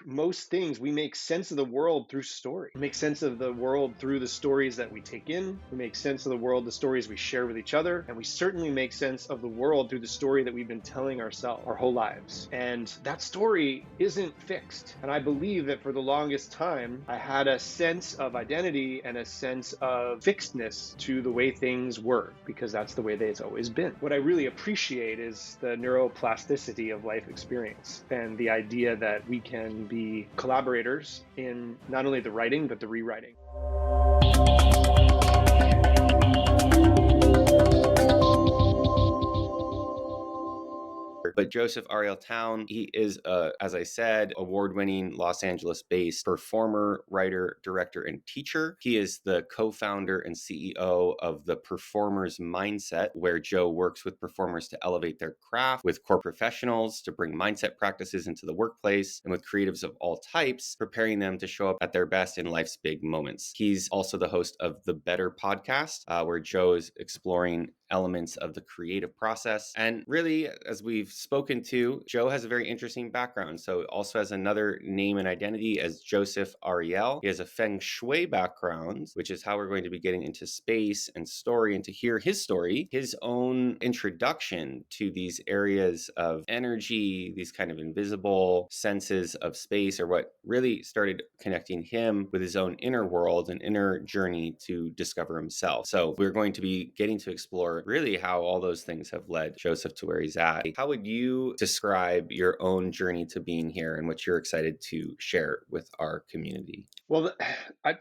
most things, we make sense of the world through story. We make sense of the world through the stories that we take in. We make sense of the world, the stories we share with each other. And we certainly make sense of the world through the story that we've been telling ourselves our whole lives. And that story isn't fixed. And I believe that for the longest time, I had a sense of identity and a sense of fixedness to the way things were, because that's the way that it's always been. What I really appreciate is the neuroplasticity of life experience and the idea that we can be collaborators in not only the writing, but the rewriting. But Joseph Ariel Town, he is, as I said, award-winning Los Angeles-based performer, writer, director, and teacher. He is the co-founder and CEO of The Performer's Mindset, where Joe works with performers to elevate their craft, with core professionals to bring mindset practices into the workplace, and with creatives of all types, preparing them to show up at their best in life's big moments. He's also the host of The Better Podcast, where Joe is exploring elements of the creative process. And really, as we've spoken to, Joe has a very interesting background. So also has another name and identity as Joseph Ariel. He has a Feng Shui background, which is how we're going to be getting into space and story, and to hear his story, his own introduction to these areas of energy, these kind of invisible senses of space, or what really started connecting him with his own inner world and inner journey to discover himself. So we're going to be getting to explore really how all those things have led Joseph to where he's at. How would you describe your own journey to being here and what you're excited to share with our community? Well,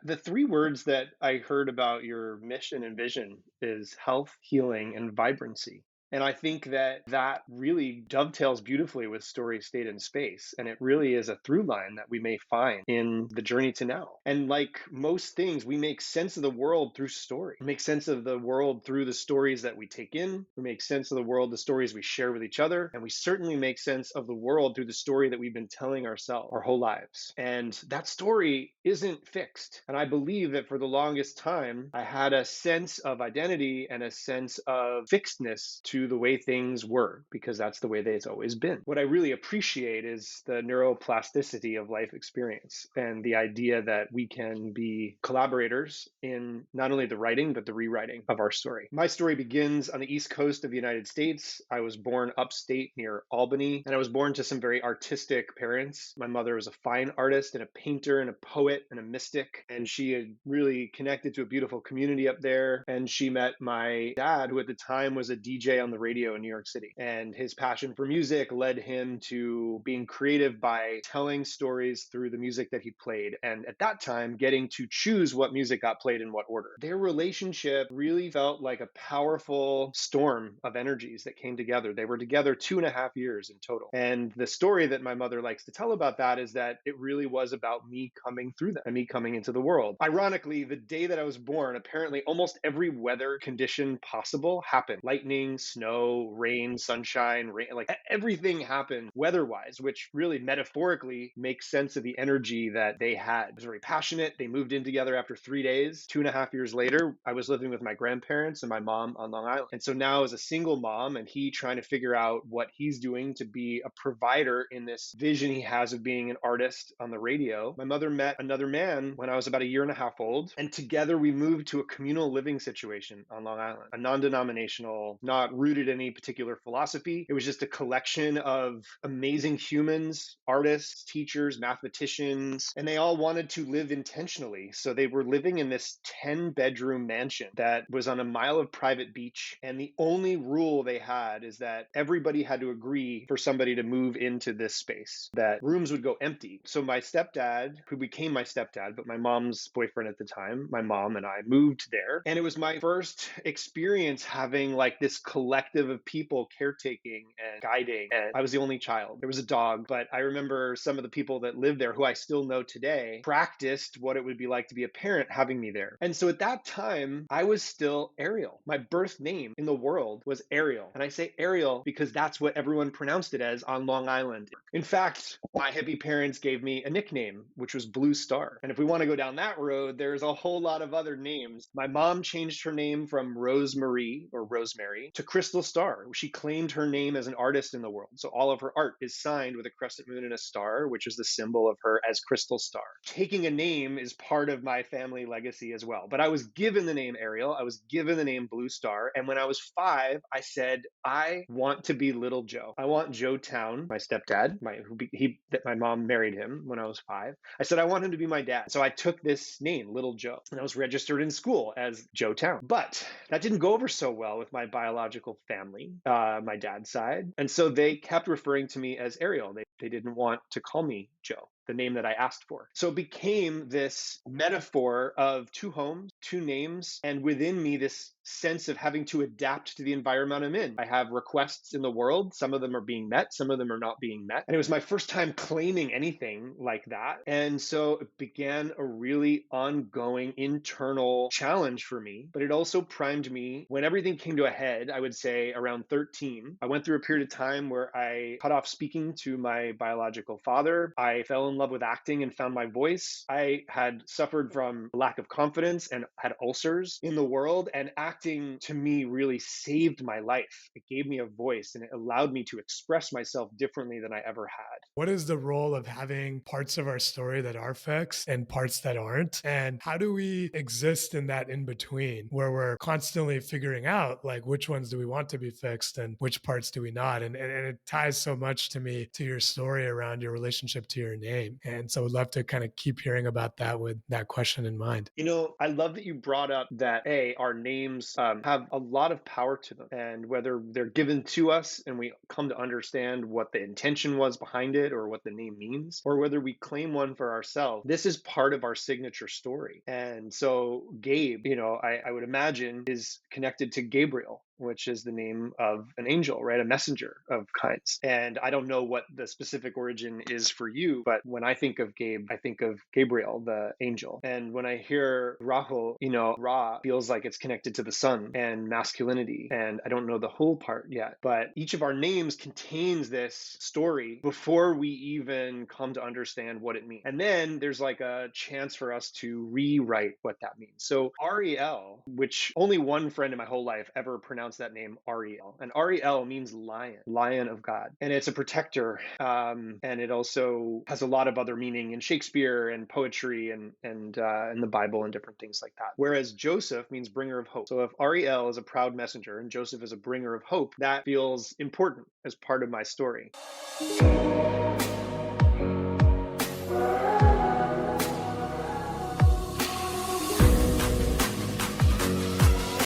the three words that I heard about your mission and vision is health, healing, and vibrancy. And I think that that really dovetails beautifully with Story, State, and Space. And it really is a through line that we may find in the journey to now. And like most things, we make sense of the world through story. We make sense of the world through the stories that we take in. We make sense of the world, the stories we share with each other. And we certainly make sense of the world through the story that we've been telling ourselves our whole lives. And that story isn't fixed. And I believe that for the longest time, I had a sense of identity and a sense of fixedness to the way things were, because that's the way that it's always been. What I really appreciate is the neuroplasticity of life experience and the idea that we can be collaborators in not only the writing, but the rewriting of our story. My story begins on the East Coast of the United States. I was born upstate near Albany, and I was born to some very artistic parents. My mother was a fine artist and a painter and a poet and a mystic, and she had really connected to a beautiful community up there. And she met my dad, who at the time was a DJ on the radio in New York City. And his passion for music led him to being creative by telling stories through the music that he played. And at that time, getting to choose what music got played in what order. Their relationship really felt like a powerful storm of energies that came together. They were together 2.5 years in total. And the story that my mother likes to tell about that is that it really was about me coming through that and me coming into the world. Ironically, the day that I was born, apparently almost every weather condition possible happened. Lightning, snow, rain, sunshine, rain, like everything happened weather-wise, which really metaphorically makes sense of the energy that they had. It was very passionate. They moved in together after 3 days. 2.5 years later, I was living with my grandparents and my mom on Long Island. And so now as a single mom, and he trying to figure out what he's doing to be a provider in this vision he has of being an artist on the radio, my mother met another man when I was about 1.5 years old. And together we moved to a communal living situation on Long Island, a non-denominational, not rooted in any particular philosophy. It was just a collection of amazing humans, artists, teachers, mathematicians, and they all wanted to live intentionally. So they were living in this 10-bedroom mansion that was on a mile of private beach. And the only rule they had is that everybody had to agree for somebody to move into this space, that rooms would go empty. So my stepdad, who became my stepdad, but my mom's boyfriend at the time, my mom and I moved there. And it was my first experience having like this collective of people caretaking and guiding. And I was the only child. There was a dog, but I remember some of the people that lived there, who I still know today, practiced what it would be like to be a parent having me there. And so at that time, I was still Ariel. My birth name in the world was Ariel. And I say Ariel because that's what everyone pronounced it as on Long Island. In fact, my hippie parents gave me a nickname, which was Blue Star. And if we want to go down that road, there's a whole lot of other names. My mom changed her name from Rosemary or Rosemary to Crystal crystal star. She claimed her name as an artist in the world. So all of her art is signed with a crescent moon and a star, which is the symbol of her as Crystal Star. Taking a name is part of my family legacy as well. But I was given the name Ariel. I was given the name Blue Star. And when I was 5, I said, I want to be Little Joe. I want Joe Town, my stepdad, my mom married him when I was 5. I said, I want him to be my dad. So I took this name, Little Joe, and I was registered in school as Joe Town. But that didn't go over so well with my biological family, my dad's side. And so they kept referring to me as Ariel. They didn't want to call me Joe, the name that I asked for. So it became this metaphor of 2 homes, 2 names, and within me, this sense of having to adapt to the environment I'm in. I have requests in the world. Some of them are being met, some of them are not being met. And it was my first time claiming anything like that. And so it began a really ongoing internal challenge for me, but it also primed me when everything came to a head, I would say around 13. I went through a period of time where I cut off speaking to my biological father. I fell in love with acting and found my voice. I had suffered from lack of confidence and had ulcers in the world, and acting to me really saved my life. It gave me a voice and it allowed me to express myself differently than I ever had. What is the role of having parts of our story that are fixed and parts that aren't? And how do we exist in that in between where we're constantly figuring out like which ones do we want to be fixed and which parts do we not? And it ties so much to me to your story around your relationship to your name. And so I'd love to kind of keep hearing about that with that question in mind. You know, I love that you brought up that our names have a lot of power to them, and whether they're given to us and we come to understand what the intention was behind it or what the name means, or whether we claim one for ourselves, this is part of our signature story. And so Gabe, I would imagine is connected to Gabriel, which is the name of an angel, right? A messenger of kinds. And I don't know what the specific origin is for you, but when I think of Gabe, I think of Gabriel, the angel. And when I hear Rahul, Ra feels like it's connected to the sun and masculinity. And I don't know the whole part yet, but each of our names contains this story before we even come to understand what it means. And then there's like a chance for us to rewrite what that means. So Ariel, which only one friend in my whole life ever pronounced that name Ariel. And Ariel means lion of God. And it's a protector. And it also has a lot of other meaning in Shakespeare and poetry and in the Bible and different things like that. Whereas Joseph means bringer of hope. So if Ariel is a proud messenger and Joseph is a bringer of hope, that feels important as part of my story.